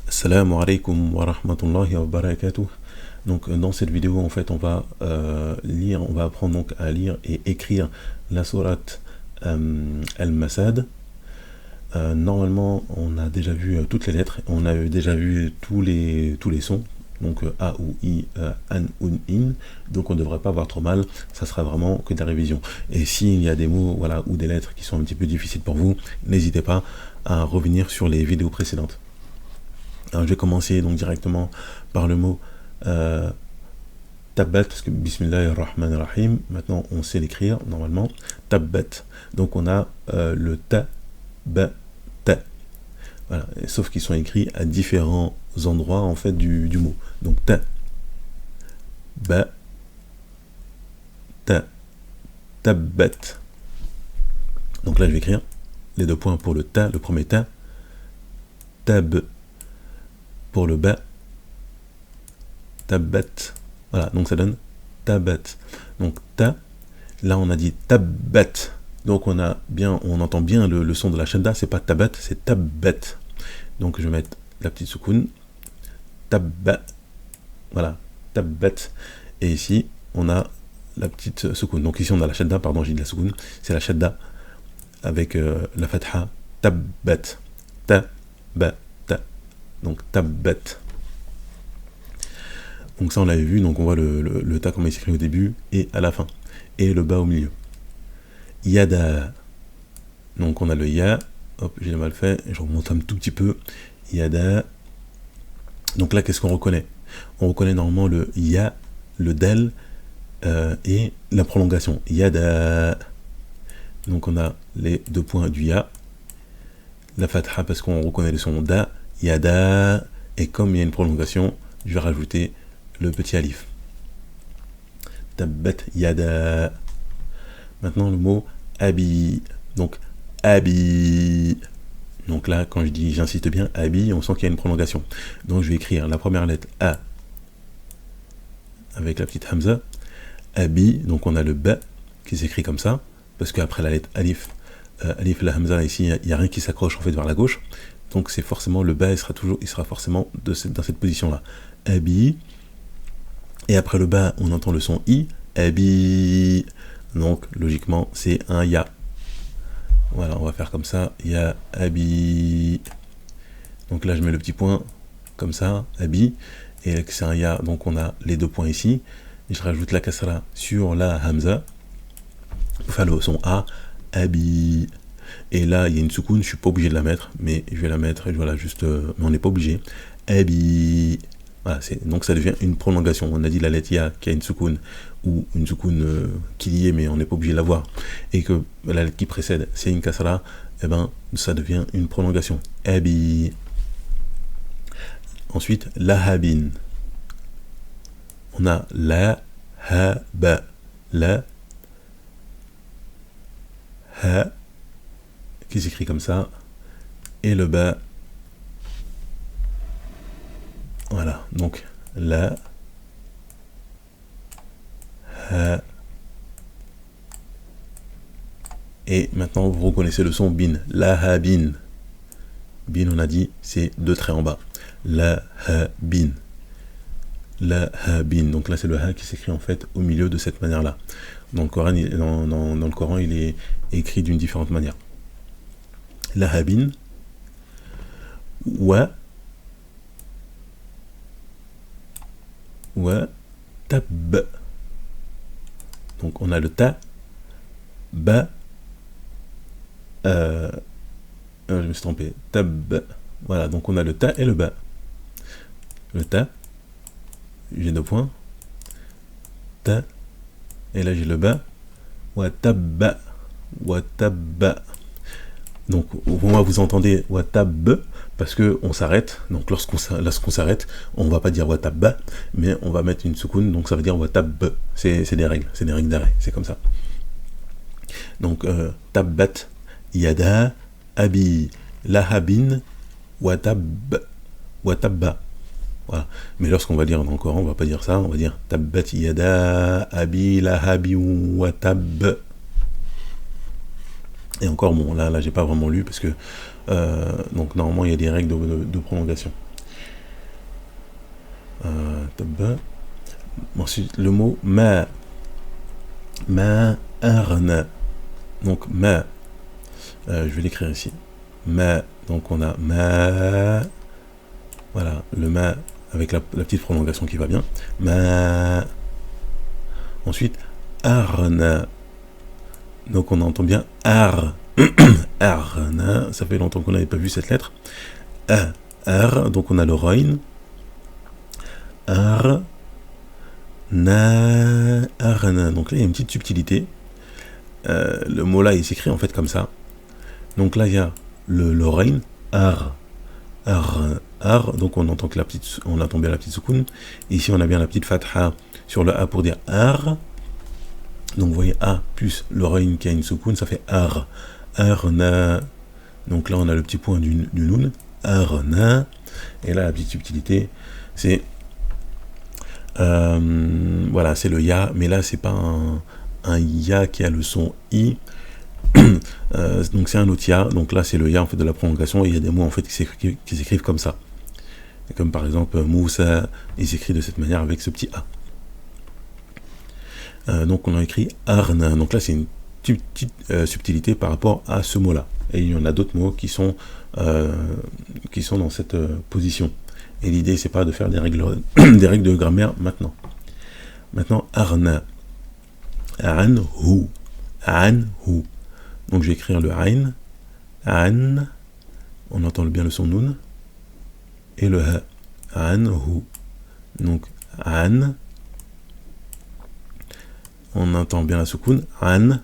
Assalamu alaikum wa rahmatullahi wa barakatuh. Donc dans cette vidéo en fait on va on va apprendre donc à lire et écrire la sourate Al-Masad. Normalement on a déjà vu toutes les lettres, on a déjà vu tous les sons, donc A ou I, An ou In, donc on ne devrait pas avoir trop mal, ça sera vraiment que de la révision. Et s'il y a des mots voilà, ou des lettres qui sont un petit peu difficiles pour vous, n'hésitez pas à revenir sur les vidéos précédentes. Alors je vais commencer donc directement par le mot tabbat, parce que bismillahirrahmanirrahim, maintenant on sait l'écrire normalement, tabbat. Donc on a le ta, ba, ta. Voilà, sauf qu'ils sont écrits à différents endroits en fait du mot. Donc ta, ba, ta, tabbat. Donc là je vais écrire les deux points pour le ta, le premier ta, tab pour le ba, tabbat. Voilà, donc ça donne tabat. Donc ta, là on a dit tabbat. Donc on entend bien le son de la shadda, c'est pas tabat, c'est tabbat. Donc je vais mettre la petite soukoun, tabba, voilà, tabbat. Et ici on a la petite soukoun. Donc ici on a la shadda, pardon, j'ai dit la soukoun, c'est la shadda avec la fatha, tabbat, ta. Donc tabbat. Donc ça on l'avait vu, donc on voit le ta comment il s'écrit au début et à la fin. Et le bas au milieu. Yada. Donc on a le ya. Hop, j'ai mal fait, je remonte un tout petit peu. Yada. Donc là qu'est-ce qu'on reconnaît? On reconnaît normalement le ya, le del et la prolongation. Yada. Donc on a les deux points du ya. La fatha parce qu'on reconnaît le son da. Yada, et comme il y a une prolongation, je vais rajouter le petit alif. Tabbat yada. Maintenant le mot abi. Donc abi. Donc là, quand je dis, j'insiste bien, abi, on sent qu'il y a une prolongation. Donc je vais écrire la première lettre A avec la petite hamza. Abi, donc on a le ba qui s'écrit comme ça, parce qu'après la lettre alif, alif la hamza, ici, il n'y a rien qui s'accroche en fait vers la gauche. Donc c'est forcément le bas, il sera forcément dans cette position-là. Abi. Et après le bas, on entend le son I. Abi. Donc logiquement, c'est un ya. Voilà, on va faire comme ça. Ya, abi. Donc là, je mets le petit point comme ça, abi. Et c'est un ya, donc on a les deux points ici. Et je rajoute la kasra sur la hamza. Pour faire le son A. Abi. Et là, il y a une soukoun, je ne suis pas obligé de la mettre, mais je vais la mettre, voilà, juste, mais on n'est pas obligé. Abi. Voilà, donc ça devient une prolongation. On a dit la lettre ya qui a une soukoun, ou une soukoun qui y est, mais on n'est pas obligé de l'avoir. Et que la lettre qui précède, c'est une kasra, et ben, ça devient une prolongation. Abi. Ensuite, lahabin. On a la, ha, ba. La, ha, qui s'écrit comme ça, et le bas, voilà, donc la, ha, et maintenant vous reconnaissez le son bin, la ha bin, bin on a dit c'est deux traits en bas, la ha bin, la ha bin, donc là c'est le ha qui s'écrit en fait au milieu de cette manière là. Dans le Coran, dans le Coran il est écrit d'une différente manière. Lahabin, wa tab. Donc on a le ta, ba, je me suis trompé, tab. Voilà, donc on a le ta et le ba. Le ta, j'ai deux points, ta, et là j'ai le ba, wa tabba, wa tabba. Donc au moment où vous entendez watab, parce que on s'arrête, donc lorsqu'on s'arrête, on va pas dire watab, mais on va mettre une soukoun, donc ça veut dire watab. C'est des règles d'arrêt, c'est comme ça. Donc tabbat, yada, abi, lahabin, watabba. Voilà. Mais lorsqu'on va lire dans le Coran, on va pas dire ça, on va dire tabbat yada, abi, lahabi, watab. Et encore, bon, là j'ai pas vraiment lu parce que donc normalement il y a des règles de prolongation. Ensuite, le mot ma arna. Donc ma, je vais l'écrire ici. Ma, donc on a ma, voilà, le ma avec la petite prolongation qui va bien. Ma. Ensuite, arna. Donc on entend bien ar. Arna, ça fait longtemps qu'on n'avait pas vu cette lettre. Ar, donc on a le roin. Ar. Na, arna. Donc là, il y a une petite subtilité. Le mot là, il s'écrit en fait comme ça. Donc là, il y a le roin. Ar. Ar. Donc on entend que on entend bien la petite soukoun. Ici, on a bien la petite fatha sur le A pour dire ar. Donc vous voyez A plus le roin qui a une soukoun, ça fait ar. Arna. Donc là, on a le petit point du noun. Arna. Et là, la petite subtilité, c'est voilà, c'est le ya, mais là, c'est pas un ya qui a le son i. Donc c'est un autre ya. Donc là, c'est le ya en fait de la prolongation. Et il y a des mots en fait qui s'écrivent comme ça. Comme par exemple Moussa, il s'écrit de cette manière avec ce petit a. Donc on a écrit arna. Donc là, c'est une petite subtilité par rapport à ce mot-là. Et il y en a d'autres mots qui sont dans cette position. Et l'idée, c'est pas de faire des règles de grammaire maintenant. Maintenant, arna. Anhu. Anhu. Donc je vais écrire le ain. An. On entend bien le son noun. Et le ha. Anhu. Donc an. On entend bien la soukoun. Anhu.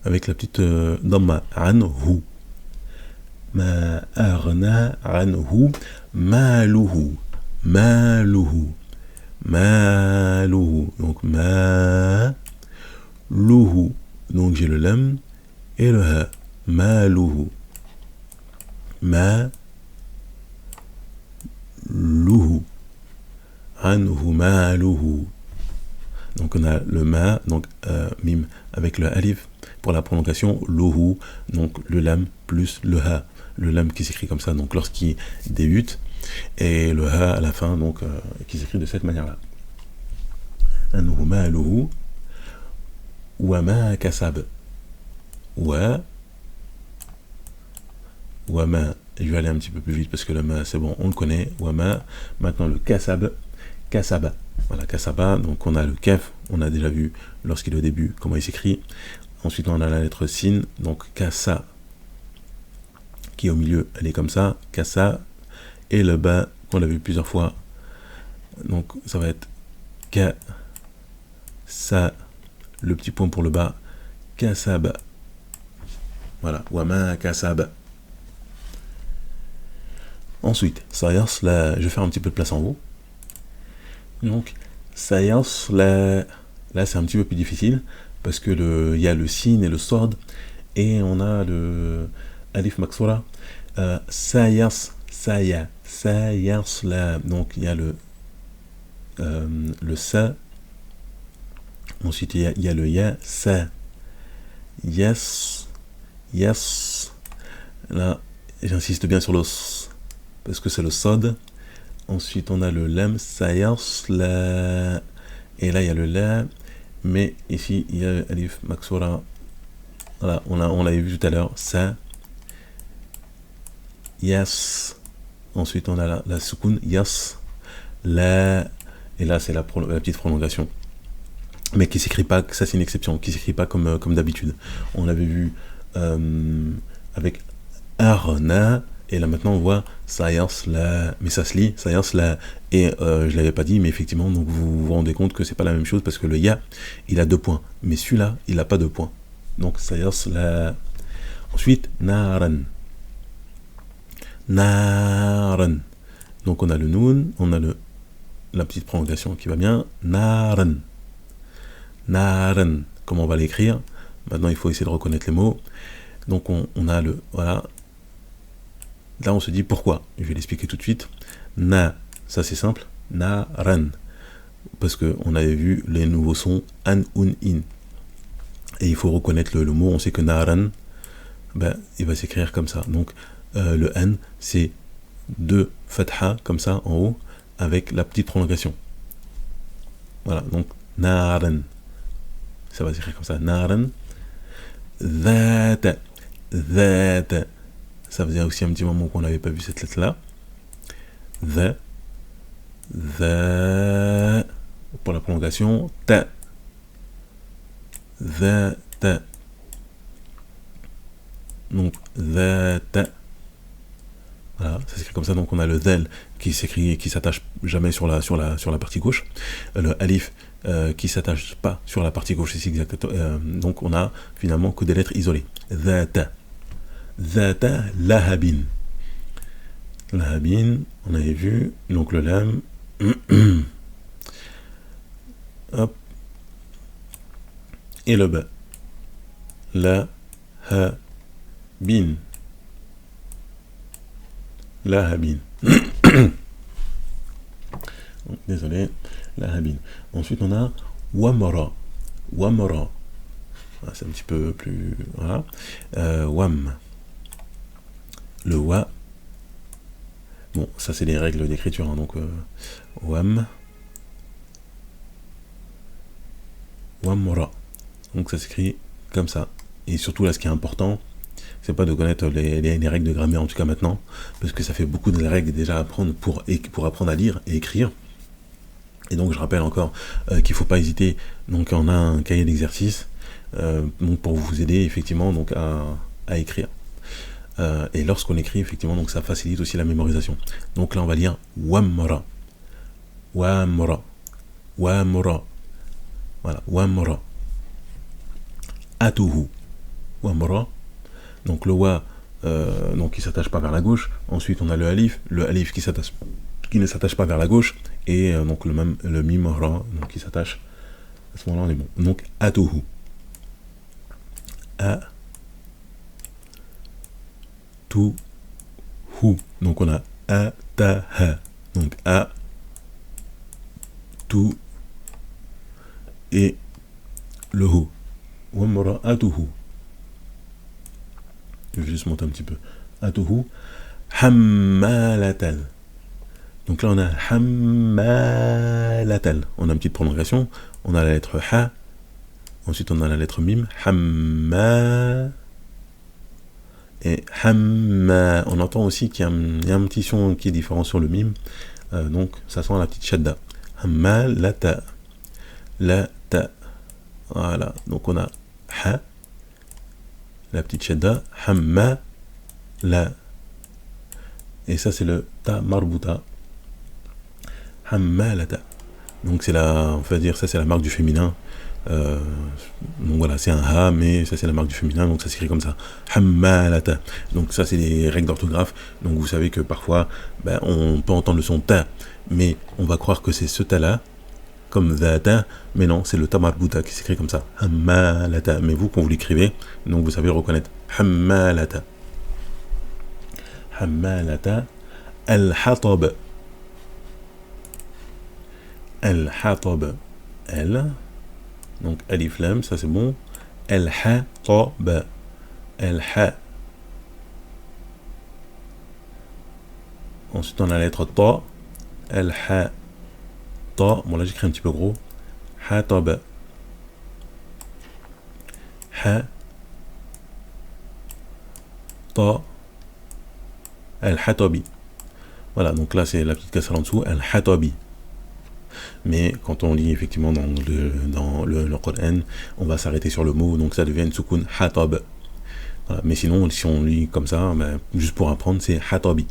Avec la petite damma. Anhu. Ma arna anhu maluhu. Maluhu. Maluhu. Donc ma luhu. Donc j'ai le lam et le ha. Maluhu. Ma luhu. Anhu maluhu. Donc on a le ma, donc mim avec le alif pour la prolongation, luhu, donc le lam plus le ha. Le lam qui s'écrit comme ça, donc lorsqu'il débute, et le ha à la fin, donc qui s'écrit de cette manière-là. Anhu maluhu wa ma kasab. Wa ma. Je vais aller un petit peu plus vite parce que le ma, c'est bon, on le connaît. Wa ma. Maintenant le kasab. Kasaba. Voilà, kasaba. Donc on a le kef, on a déjà vu lorsqu'il est au début comment il s'écrit. Ensuite on a la lettre sin, donc kasa, qui est au milieu, elle est comme ça, kasa, et le bas, qu'on l'a vu plusieurs fois, donc ça va être ka, sa, le petit point pour le bas, kasaba. Voilà, wama kasaba. Ensuite, sayas, là, je vais faire un petit peu de place en haut. Donc, sayas, là c'est un petit peu plus difficile, parce que il y a le sin et le sod, et on a le alif maksura. Sayas, saya, sayas, là. Donc il y a le sa. Ensuite il y a le ya, sa. Yes, yes. Là, j'insiste bien sur le s, parce que c'est le sod. Ensuite on a le lam, sayas, la. Et là il y a le la. Mais ici, il y a alif maksura. Voilà, on l'avait vu tout à l'heure. Ça. Yes. Ensuite, on a la soukoun. Yes. La. Et là, c'est la petite prolongation. Mais qui s'écrit pas, ça c'est une exception, qui s'écrit pas comme d'habitude. On l'avait vu avec arna. Et là maintenant on voit sayas la, mais ça se lit sayas la, et je l'avais pas dit, mais effectivement donc vous vous rendez compte que c'est pas la même chose parce que le ya il a 2 points, mais celui-là il a pas 2 points. Donc sayas la. Ensuite naran. Naran. Donc on a le noun, on a la petite prolongation qui va bien. Naran. Naran. Comment on va l'écrire? Maintenant il faut essayer de reconnaître les mots. Donc on a le voilà. Là, on se dit pourquoi. Je vais l'expliquer tout de suite. Na, ça c'est simple. Na, ran. Parce qu'on avait vu les nouveaux sons an, un, in. Et il faut reconnaître le mot. On sait que na, ran, ben, il va s'écrire comme ça. Donc, le an, c'est 2 fatha comme ça en haut avec la petite prolongation. Voilà, donc naran, ça va s'écrire comme ça, naran. Dhat, dhat, ça faisait aussi un petit moment qu'on n'avait pas vu cette lettre là. The, pour la prolongation, ta, ta, donc ta. Voilà, ça s'écrit comme ça. Donc on a le dhal qui s'écrit, qui s'attache jamais sur la partie gauche, le alif qui s'attache pas sur la partie gauche ici exactement. Donc on a finalement que des lettres isolées. Dhata, dhata lahabin. Lahabin, on avait vu, donc le lam. Hop. Et le ba. La ha bin. Lahabin. Désolé, lahabin. Ensuite on a wamara. Wamara. C'est un petit peu plus. Voilà. Wam. Le wa. Bon, ça c'est des règles d'écriture, hein, donc wam. Wamara. Donc ça s'écrit comme ça. Et surtout là, ce qui est important, c'est pas de connaître les règles de grammaire en tout cas maintenant, parce que ça fait beaucoup de règles déjà à apprendre pour apprendre à lire et écrire. Et donc je rappelle encore qu'il faut pas hésiter. Donc on a un cahier d'exercice donc pour vous aider effectivement donc à écrire. Et lorsqu'on écrit effectivement, donc ça facilite aussi la mémorisation. Donc là on va lire wamara, wamara, wamara. Voilà, wamara. Atuhu, wamara. Donc le wa, donc qui s'attache pas vers la gauche. Ensuite on a le alif qui ne s'attache pas vers la gauche, et donc le mim ra, donc qui s'attache. À ce moment-là on est bon. Donc atuhu. A tu hu. Donc on a a ta ha. Donc a tu et le hu. Wamara atuhu. Je vais juste monter un petit peu. Atuhu. Hammalatal. Donc là on a hammalatal. On a une petite prolongation. On a la lettre ha. Ensuite on a la lettre mim. Hamma. Et hamma. On entend aussi qu'il y a un petit son qui est différent sur le mim. Donc ça sent la petite shadda. Hammalata. La ta. Voilà. Donc on a ha. La petite shadda. Hamma. La. Et ça c'est le ta marbuta. Hammalata. Donc c'est on va dire ça c'est la marque du féminin. Donc voilà, c'est un ha, mais ça c'est la marque du féminin, donc ça s'écrit comme ça. Hammalata. Donc ça c'est des règles d'orthographe. Donc vous savez que parfois on peut entendre le son ta, mais on va croire que c'est ce ta là, comme dhata, mais non, c'est le ta marbuta qui s'écrit comme ça. Hammalata. Mais vous quand vous l'écrivez, donc vous savez le reconnaître. Hammalata. Hammalata. Al-hatab. Al-hatab. Al. Donc alif lam, ça c'est bon. Al-hatab. Al-ha. Ensuite on a la lettre ta. Al-ha. Ta. Bon là j'écris un petit peu gros. Hatab. Ha. Ta. Al-hatabi. Voilà, donc là c'est la petite cassure en dessous. Al-hatabi. Mais quand on lit effectivement dans le Coran, on va s'arrêter sur le mot, donc ça devient sukun hatab. Voilà. Mais sinon, si on lit comme ça, juste pour apprendre, c'est hatabi.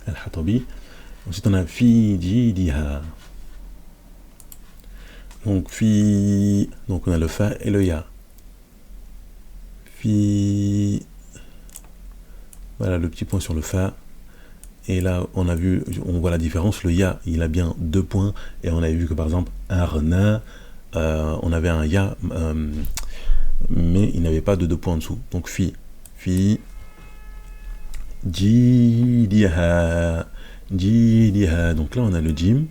Al-hatabi. Ensuite, on a fi jidiha. Donc fi, donc on a le fa et le ya. Fi. Voilà le petit point sur le fa. Et là, on voit la différence. Le ya, il a bien 2 points. Et on avait vu que par exemple, arna, on avait un ya, mais il n'avait pas de 2 points en dessous. Donc fi, jidiha, jidiha. Donc là, on a le jim,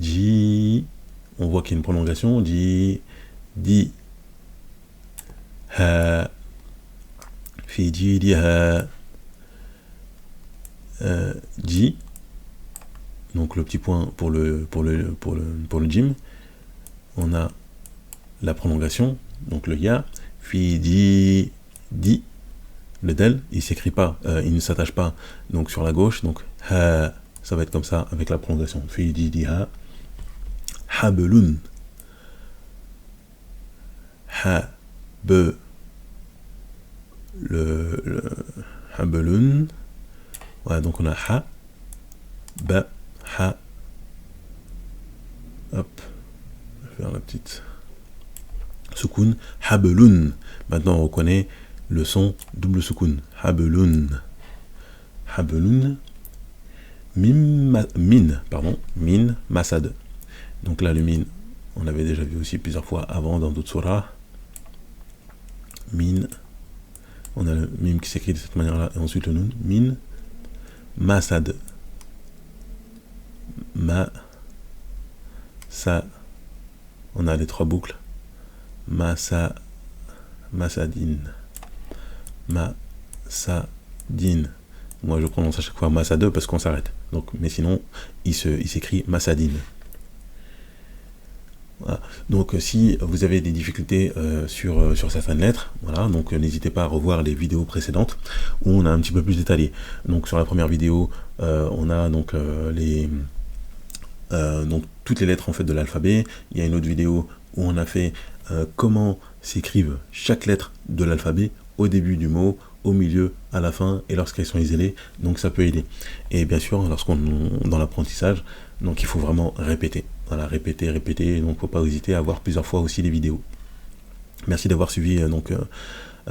ji. On voit qu'il y a une prolongation. Di, ha, fi jidiha. J, donc le petit point pour le jim. On a la prolongation, donc le ya, puis di, le del, il s'écrit pas, il ne s'attache pas donc sur la gauche, donc ha, ça va être comme ça avec la prolongation. Puis di ha, habelun, ha, be, le habelun, voilà, donc on a ha, ba, ha, hop, je vais faire la petite soukoun, habelun. Maintenant on reconnaît le son double soukoun, habelun, habelun, min, masad. Donc là le min, on l'avait déjà vu aussi plusieurs fois avant dans d'autres surahs. Min, on a le mim qui s'écrit de cette manière-là, et ensuite le nun, min, masad, ma, sa, on a les trois boucles, masa, masadin, masadin. Moi je prononce à chaque fois masade parce qu'on s'arrête. Donc, mais sinon, il s'écrit masadin. Voilà. Donc si vous avez des difficultés sur certaines lettres, voilà, donc n'hésitez pas à revoir les vidéos précédentes où on a un petit peu plus détaillé. Donc sur la première vidéo, on a donc donc toutes les lettres en fait de l'alphabet. Il y a une autre vidéo où on a fait comment s'écrivent chaque lettre de l'alphabet au début du mot, au milieu, à la fin et lorsqu'elles sont isolées. Donc ça peut aider. Et bien sûr, lorsqu'on dans l'apprentissage, donc il faut vraiment répéter. Voilà, répéter, donc faut pas hésiter à voir plusieurs fois aussi les vidéos. Merci d'avoir suivi donc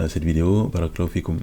cette vidéo. Barakallahu fikum.